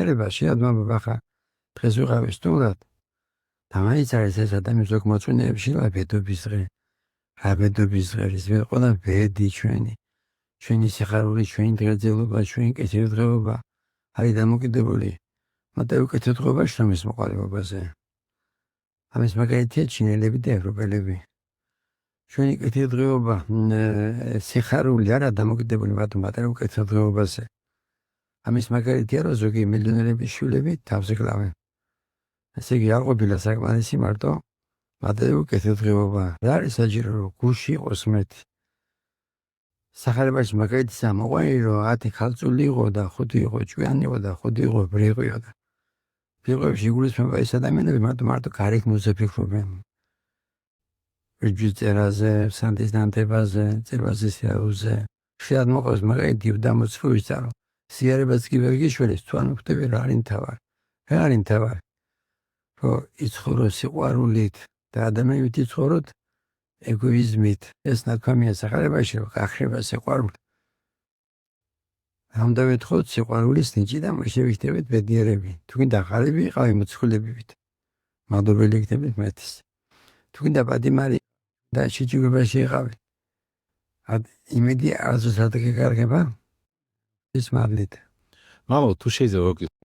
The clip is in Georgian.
ერება შეადმობა ხა დღეს ვიყავი სტულად და მაინც არის ეს ადამიანის ზოგ მოწვენეებში ბედობის დღე რა ბედობის დღე ის ყველა ბედი ჩვენი სიხარული ჩვენი დღეძელობა ჩვენი კეთილდღეობა არის დამოკიდებული მაგრამ უკეთილდღეობა შრომის მოყოლებაზე ამის მაგალითია ჩინელები და ევროპელები ჩვენი კეთილდღეობა სიხარული არა დამოკიდებული მაგრამ უკეთილდღეობაზე ამის მაგალითია რომ ზოგი მილიონერების შვილები თავზე კლავენ ესე იგი არ ყოფილა საკმარისი მარტო მაგრამ უკეთილდღეობა რა არის საჭირო რომ გუში იყოს მეტი სახარებაში მაგალითის ამოყვანი რომ 10 ქალწული იყო და 5 იყო ჭკვიანი იყო და 5 იყო ბრიყვია და ბრიყვებში იგულისხმება ეს ადამიანები მარტო გარეგნულზე ფიქრობენ ვიჯის წერაზე, სანდის ნამდებაზე, წერბაზე სიარულზე შეად მოყავს მაგალითი დამოწფუვის წარო სიარებას კი ვერ გიშველეს თუ არ მოხდები რა არის მთავარი რა არის მთავარი რომ იცხოვრო სიყვარულით და ადამიანით იცხოვროთ ეგოიზმით ეს ნათქვამია სახარებაში რომ გახრება სიყვარული ამ დავეთხოვოთ სიყვარულის ნიჭი და შევიხდებით ბედნიერები თუ გინდა ღარიბი იყავი მოციქულებივით მადლობელი იქნებით მეტის თუ გინდა პატიმარი და შეჯიბრებაში იყავი იმედი არასდროს არ დაგეკარგება ის მადლით მამო თუ შეიძლება